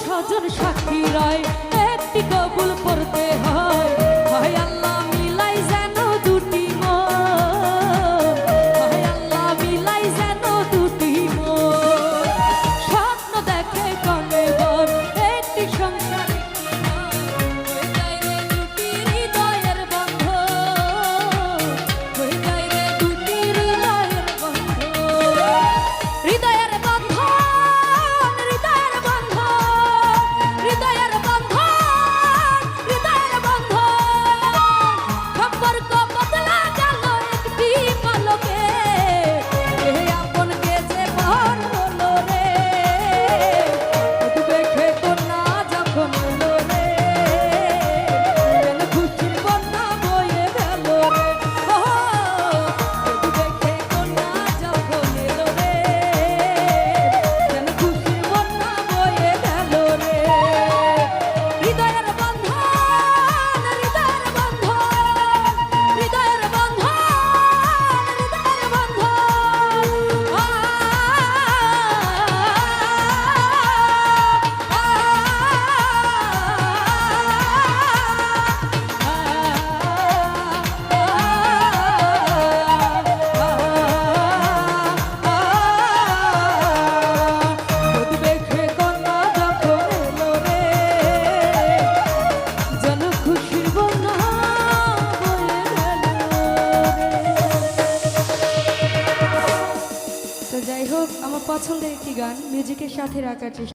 স্বজন সাক্ষী রায় একটি কবুল পড়তে হয়। হায় আল্লাহ মিলাই যেন দুটি মন, হায় আল্লাহ মিলাই যেন দুটি মন। স্বপ্ন দেখে কনে বর একটি সংসার হয়ে যায় রে দুটি হৃদয়ের বন্ধন, হয়ে যায় রে দুটি হৃদয়ের বন্ধন, হৃদয়ের বন্ধন, হৃদয়ের বন্ধন, হৃদয়ের বন্ধন, হৃদয়ের বন্ধন। সম্পর্ক বদলা গেল একটি পলকে, এ আপনকে যে পর হলো রে, দেখে কন্যা যখন হলো রে, যেন খুশির বন্যা বয়ে গেল রে। ও দেখে কন্যা যখন এলো রে, যেন খুশির বন্যা বয়ে গেল রে। হৃদয়ের বন্ধন, হৃদয়ের বন্ধন, হৃদয়ের বন্ধন, হৃদয়ের বন্ধন। দেখে কন্যা যখন এলো রে, যেন খুশির বন্যা বয়ে গেল রে। তো যাই হোক, আমার পছন্দের একটি গান মিউজিকের সাথে রাখার চেষ্টা